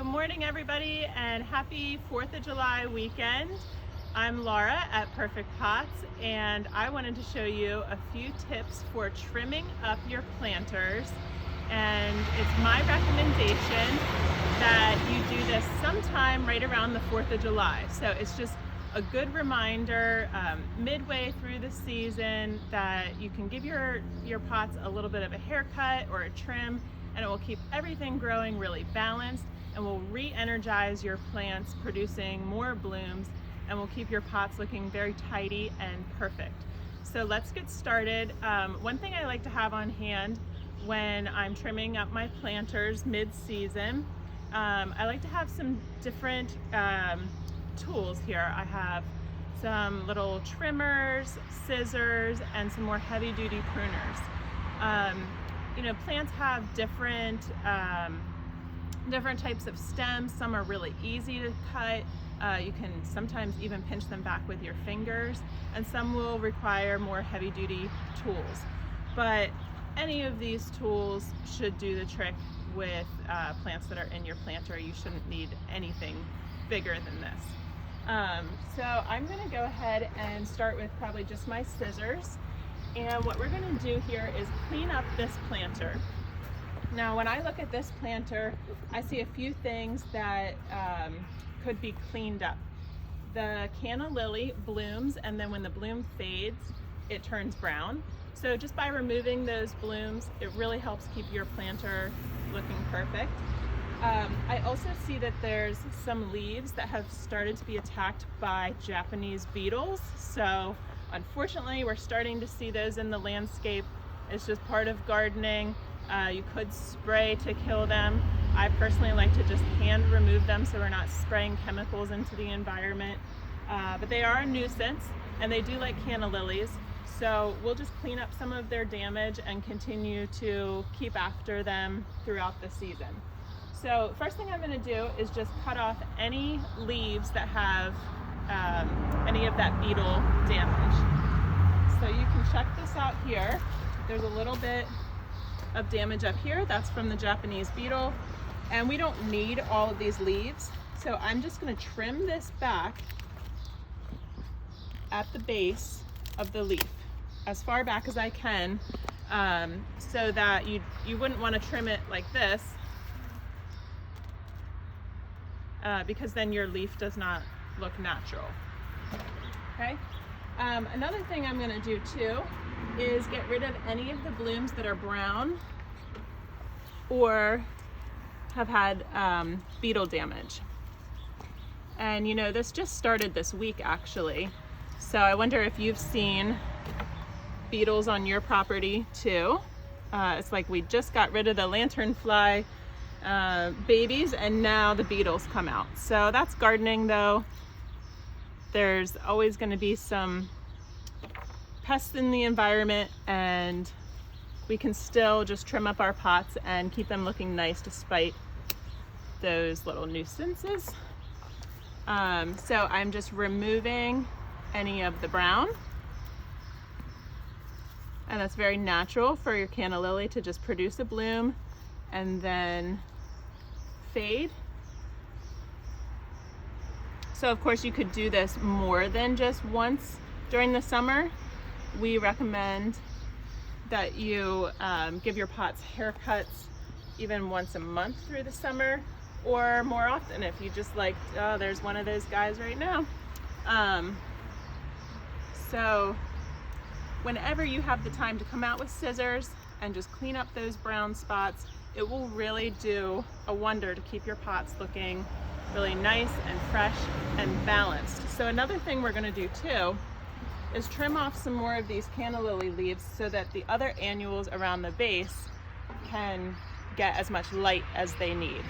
Good morning, everybody, and happy 4th of July weekend. I'm Laura at Perfect Pots, and I wanted to show you a few tips for trimming up your planters. And it's my recommendation that you do this sometime right around the 4th of July. So it's just a good reminder midway through the season that you can give your pots a little bit of a haircut or a trim, and it will keep everything growing really balanced and will re-energize your plants, producing more blooms, and will keep your pots looking very tidy and perfect. So let's get started. One thing I like to have on hand when I'm trimming up my planters mid-season, I like to have some different tools here. I have some little trimmers, scissors, and some more heavy-duty pruners. Plants have different types of stems. Some are really easy to cut. You can sometimes even pinch them back with your fingers, and some will require more heavy-duty tools. But any of these tools should do the trick with plants that are in your planter. You shouldn't need anything bigger than this. So I'm going to go ahead and start with probably just my scissors. And what we're going to do here is clean up this planter. Now, when I look at this planter, I see a few things that could be cleaned up. The canna lily blooms, and then when the bloom fades, it turns brown. So just by removing those blooms, it really helps keep your planter looking perfect. I also see that there's some leaves that have started to be attacked by Japanese beetles. So unfortunately, we're starting to see those in the landscape. It's just part of gardening. You could spray to kill them. I personally like to just hand remove them so we're not spraying chemicals into the environment. But they are a nuisance, and they do like canna lilies. So we'll just clean up some of their damage and continue to keep after them throughout the season. So first thing I'm going to do is just cut off any leaves that have any of that beetle damage. So you can check this out here. There's a little bit of damage up here. That's from the Japanese beetle, and we don't need all of these leaves. So I'm just going to trim this back at the base of the leaf as far back as I can, so that you wouldn't want to trim it like this, because then your leaf does not look natural. Okay. Another thing I'm going to do too is get rid of any of the blooms that are brown or have had beetle damage. And this just started this week actually, so I wonder if you've seen beetles on your property too. It's like we just got rid of the lanternfly babies, and now the beetles come out. So that's gardening though. There's always going to be some pests in the environment, and we can still just trim up our pots and keep them looking nice despite those little nuisances. So I'm just removing any of the brown, and that's very natural for your canna lily to just produce a bloom and then fade. So of course you could do this more than just once during the summer. We recommend that you give your pots haircuts even once a month through the summer, or more often if you just like, oh, there's one of those guys right now. So whenever you have the time to come out with scissors and just clean up those brown spots, it will really do a wonder to keep your pots looking really nice and fresh and balanced. So another thing we're going to do too is trim off some more of these canna lily leaves so that the other annuals around the base can get as much light as they need.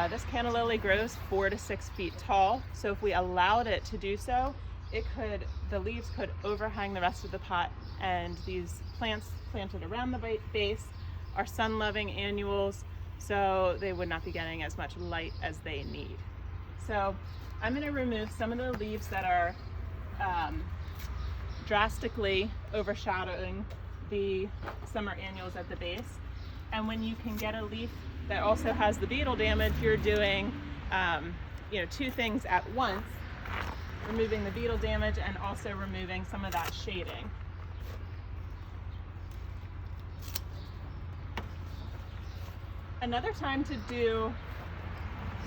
This canna lily grows 4 to 6 feet tall, so if we allowed it to do so, the leaves could overhang the rest of the pot, and these plants planted around the base are sun-loving annuals, so they would not be getting as much light as they need. So I'm going to remove some of the leaves that are drastically overshadowing the summer annuals at the base. And when you can get a leaf that also has the beetle damage, you're doing two things at once, removing the beetle damage and also removing some of that shading. Another time to do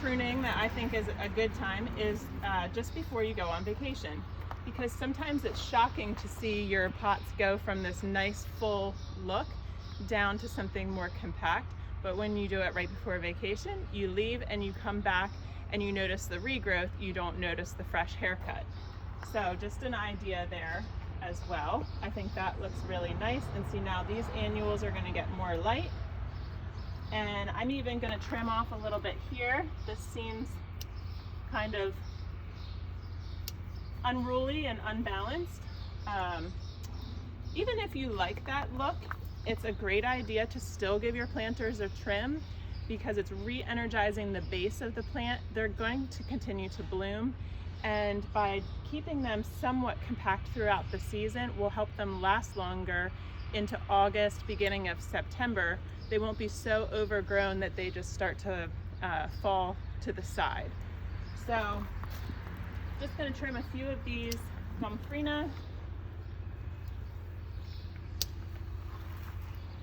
pruning that I think is a good time is just before you go on vacation, because sometimes it's shocking to see your pots go from this nice full look down to something more compact. But when you do it right before vacation, you leave and you come back and you notice the regrowth, you don't notice the fresh haircut. So just an idea there as well. I think that looks really nice. And see, now these annuals are gonna get more light. And I'm even gonna trim off a little bit here. This seems kind of unruly and unbalanced. Even if you like that look, it's a great idea to still give your planters a trim, because it's re-energizing the base of the plant. They're going to continue to bloom, and by keeping them somewhat compact throughout the season will help them last longer into August, beginning of September. They won't be so overgrown that they just start to fall to the side. So just going to trim a few of these Gomphrena.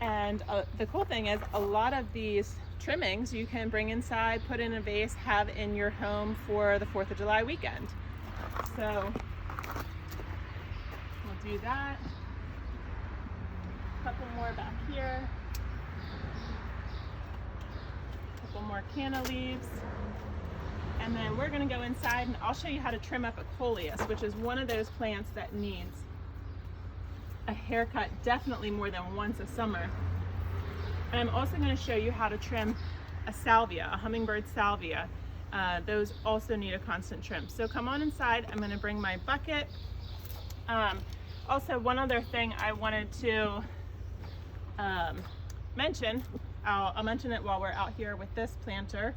And the cool thing is, a lot of these trimmings you can bring inside, put in a vase, have in your home for the 4th of July weekend. So we'll do that. A couple more back here. A couple more canna leaves. And then we're going to go inside and I'll show you how to trim up a coleus, which is one of those plants that needs a haircut definitely more than once a summer. And I'm also going to show you how to trim a salvia, a hummingbird salvia. Those also need a constant trim. So come on inside. I'm going to bring my bucket. Also, one other thing I wanted to mention, I'll mention it while we're out here with this planter.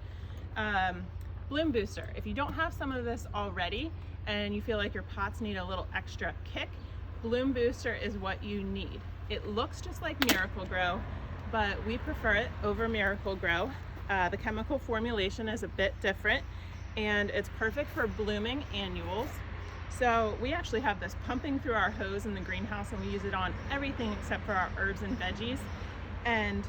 Bloom booster. If you don't have some of this already and you feel like your pots need a little extra kick, Bloom Booster is what you need. It looks just like Miracle-Gro, but we prefer it over Miracle-Gro. The chemical formulation is a bit different, and it's perfect for blooming annuals. So we actually have this pumping through our hose in the greenhouse, and we use it on everything except for our herbs and veggies. And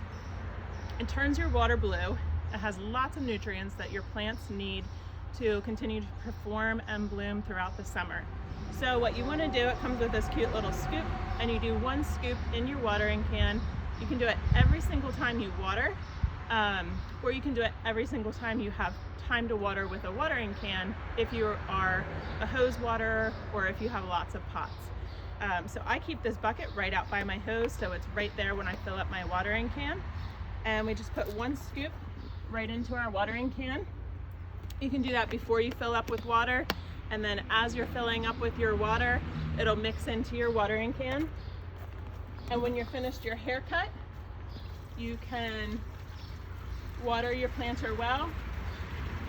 it turns your water blue. It has lots of nutrients that your plants need to continue to perform and bloom throughout the summer. So what you want to do, it comes with this cute little scoop, and you do 1 scoop in your watering can. You can do it every single time you water, or you can do it every single time you have time to water with a watering can if you are a hose waterer or if you have lots of pots. So I keep this bucket right out by my hose, so it's right there when I fill up my watering can. And we just put 1 scoop right into our watering can. You can do that before you fill up with water, and then as you're filling up with your water, it'll mix into your watering can. And when you're finished your haircut, you can water your planter well,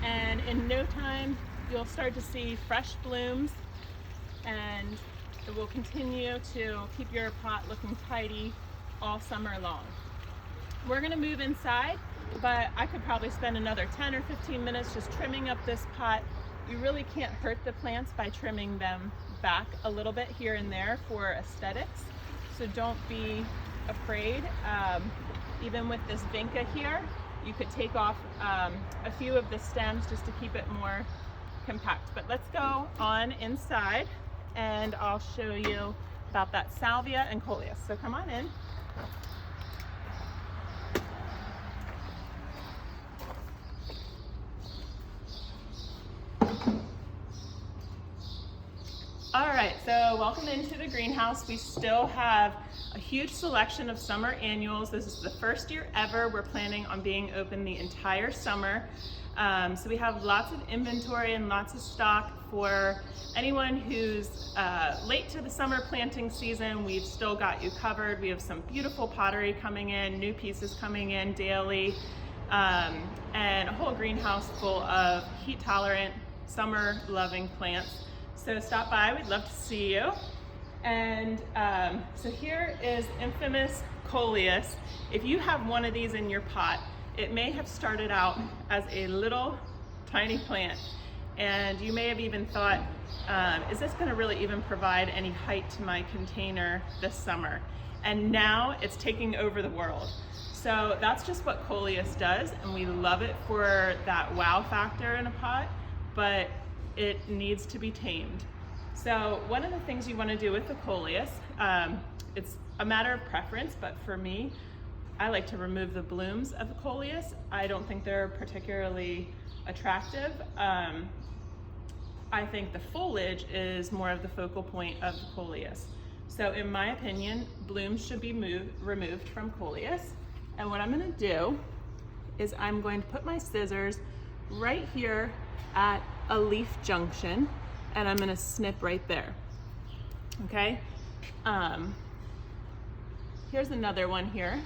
and in no time you'll start to see fresh blooms, and it will continue to keep your pot looking tidy all summer long. We're going to move inside, but I could probably spend another 10 or 15 minutes just trimming up this pot. You really can't hurt the plants by trimming them back a little bit here and there for aesthetics, so don't be afraid. Even with this vinca here, you could take off a few of the stems just to keep it more compact. But let's go on inside and I'll show you about that salvia and coleus. So come on in. All right, so welcome into the greenhouse. We still have a huge selection of summer annuals. This is the first year ever we're planning on being open the entire summer. So we have lots of inventory and lots of stock for anyone who's late to the summer planting season. We've still got you covered. We have some beautiful pottery coming in, new pieces coming in daily, and a whole greenhouse full of heat tolerant, summer loving plants. So stop by, we'd love to see you. And so here is infamous coleus. If you have one of these in your pot, it may have started out as a little tiny plant, and you may have even thought, is this gonna really even provide any height to my container this summer? And now it's taking over the world. So that's just what Coleus does, and we love it for that wow factor in a pot, but it needs to be tamed. So one of the things you wanna do with the Coleus, it's a matter of preference, but for me, I like to remove the blooms of the Coleus. I don't think they're particularly attractive. I think the foliage is more of the focal point of the Coleus. So in my opinion, blooms should be removed from Coleus. And what I'm gonna do is I'm going to put my scissors right here at a leaf junction, and I'm gonna snip right there, okay? Here's another one here.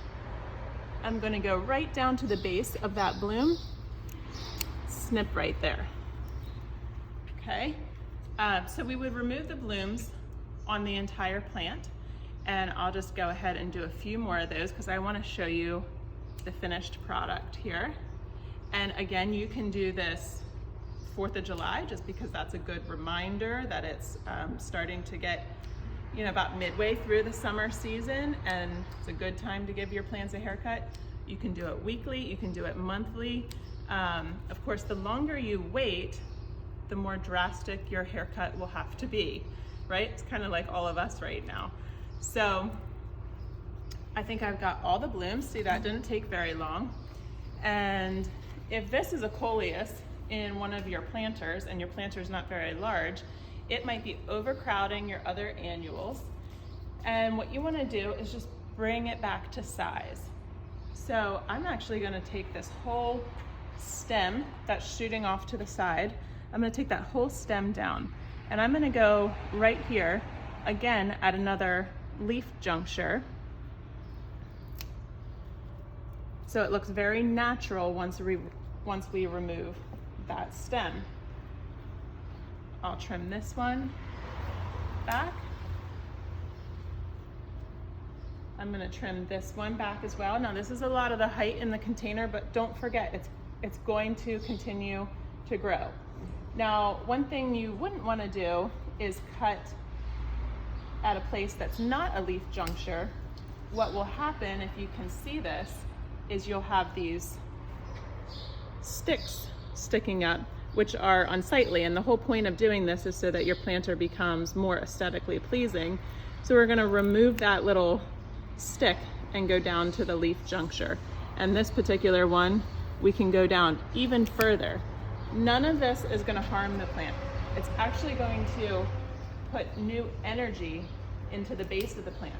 I'm gonna go right down to the base of that bloom, snip right there, okay? So we would remove the blooms on the entire plant, and I'll just go ahead and do a few more of those because I want to show you the finished product here. And again, you can do this 4th of July just because that's a good reminder that it's starting to get, about midway through the summer season, and it's a good time to give your plants a haircut. You can do it weekly, you can do it monthly. Of course, the longer you wait, the more drastic your haircut will have to be, right? It's kind of like all of us right now. So I think I've got all the blooms. See, that didn't take very long. And if this is a Coleus in one of your planters and your planter is not very large, it might be overcrowding your other annuals. And what you want to do is just bring it back to size. So I'm actually going to take this whole stem that's shooting off to the side. I'm going to take that whole stem down, and I'm going to go right here again at another leaf juncture. So it looks very natural once we remove that stem. I'll trim this one back. I'm going to trim this one back as well. Now this is a lot of the height in the container, but don't forget it's going to continue to grow. Now, one thing you wouldn't want to do is cut at a place that's not a leaf juncture. What will happen, if you can see this, is you'll have these sticks sticking up, which are unsightly. And the whole point of doing this is so that your planter becomes more aesthetically pleasing. So we're going to remove that little stick and go down to the leaf juncture. And this particular one, we can go down even further. None of this is going to harm the plant. It's actually going to put new energy into the base of the plant.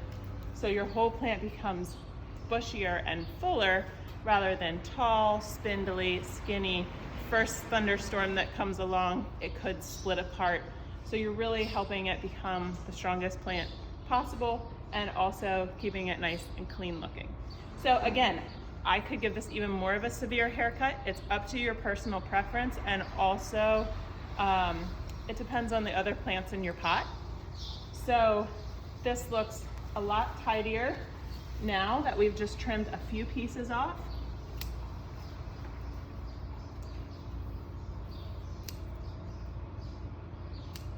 So your whole plant becomes bushier and fuller rather than tall, spindly, skinny. First thunderstorm that comes along, it could split apart. So you're really helping it become the strongest plant possible and also keeping it nice and clean looking. So again, I could give this even more of a severe haircut. It's up to your personal preference, and also it depends on the other plants in your pot. So this looks a lot tidier now that we've just trimmed a few pieces off.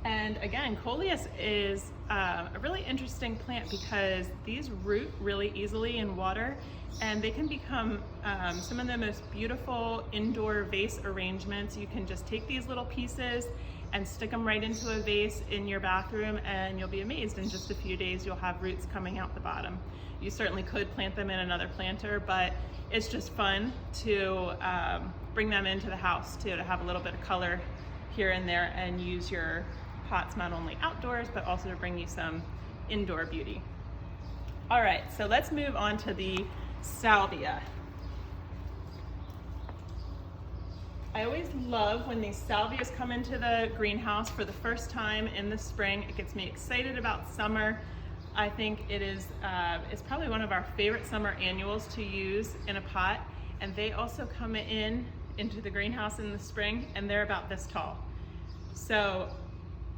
And again, Coleus is a really interesting plant because these root really easily in water, and they can become some of the most beautiful indoor vase arrangements. You can just take these little pieces and stick them right into a vase in your bathroom, and you'll be amazed. In just a few days, you'll have roots coming out the bottom. You certainly could plant them in another planter, but it's just fun to bring them into the house too, to have a little bit of color here and there, and use your pots not only outdoors, but also to bring you some indoor beauty. All right, so let's move on to the salvia. I always love when these salvias come into the greenhouse for the first time in the spring. It gets me excited about summer. I think it is it's probably one of our favorite summer annuals to use in a pot, and they also come into the greenhouse in the spring, and they're about this tall. So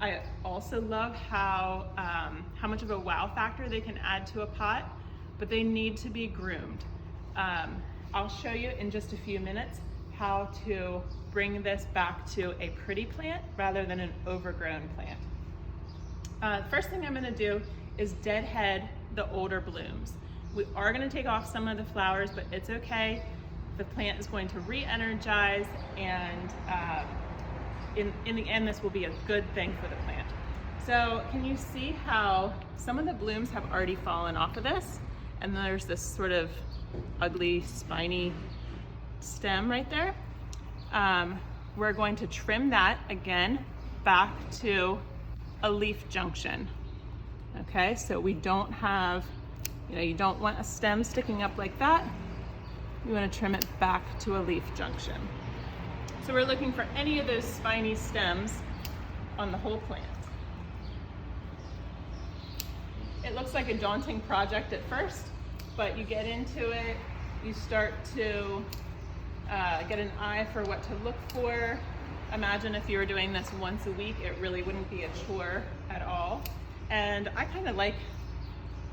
I also love how much of a wow factor they can add to a pot, but they need to be groomed. I'll show you in just a few minutes how to bring this back to a pretty plant rather than an overgrown plant. The first thing I'm going to do is deadhead the older blooms. We are going to take off some of the flowers, but it's okay. The plant is going to re-energize, and in the end this will be a good thing for the plant. So can you see how some of the blooms have already fallen off of this, and there's this sort of ugly spiny stem right there? We're going to trim that again back to a leaf junction. Okay, so we don't have, you don't want a stem sticking up like that. You want to trim it back to a leaf junction. So we're looking for any of those spiny stems on the whole plant. It looks like a daunting project at first, but you get into it, you start to get an eye for what to look for. Imagine if you were doing this once a week, it really wouldn't be a chore at all. And I kind of like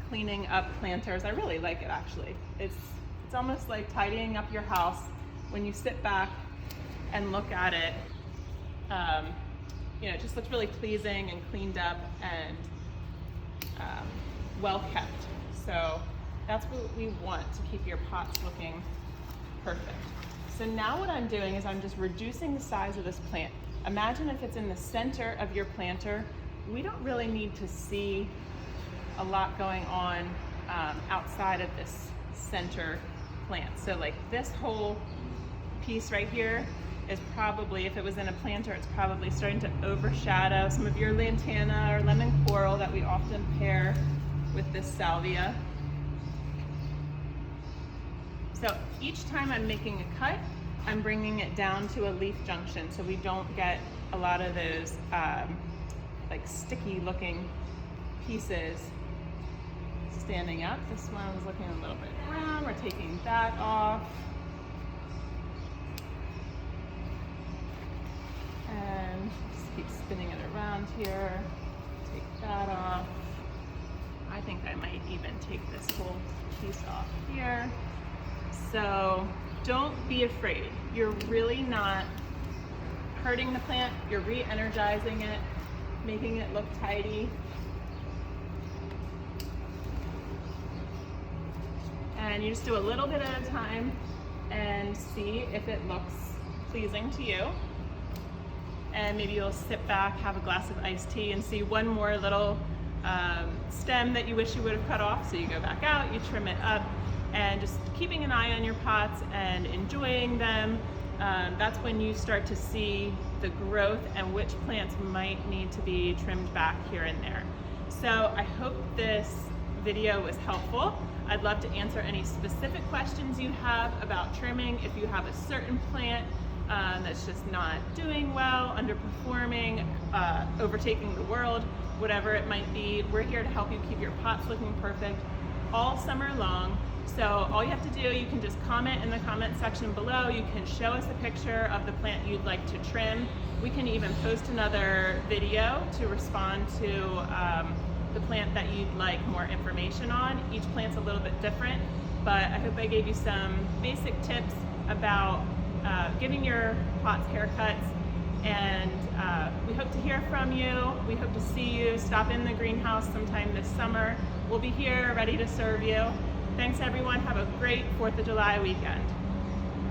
cleaning up planters. I really like it, actually. It's almost like tidying up your house when you sit back and look at it. It just looks really pleasing and cleaned up and well kept. So that's what we want to keep your pots looking perfect. So now what I'm doing is I'm just reducing the size of this plant. Imagine if it's in the center of your planter. We don't really need to see a lot going on outside of this center plant. So like this whole piece right here is probably, if it was in a planter, it's probably starting to overshadow some of your lantana or lemon coral that we often pair with this salvia. So each time I'm making a cut, I'm bringing it down to a leaf junction so we don't get a lot of those like sticky looking pieces standing up. This one is looking a little bit brown. We're taking that off. And just keep spinning it around here. Take that off. I think I might even take this whole piece off here. So don't be afraid. You're really not hurting the plant. You're re-energizing it, making it look tidy. And you just do a little bit at a time and see if it looks pleasing to you. And maybe you'll sit back, have a glass of iced tea, and see one more little stem that you wish you would have cut off. So you go back out, you trim it up, and just keeping an eye on your pots and enjoying them. That's when you start to see the growth and which plants might need to be trimmed back here and there. So I hope this video was helpful. I'd love to answer any specific questions you have about trimming. If you have a certain plant that's just not doing well, underperforming, overtaking the world, whatever it might be, we're here to help you keep your pots looking perfect all summer long. So all you have to do, you can just comment in the comment section below. You can show us a picture of the plant you'd like to trim. We can even post another video to respond to the plant that you'd like more information on. Each plant's a little bit different, but I hope I gave you some basic tips about giving your pots haircuts, and we hope to hear from you. We hope to see you. Stop in the greenhouse sometime this summer. We'll be here ready to serve you. Thanks everyone. Have a great 4th of July weekend.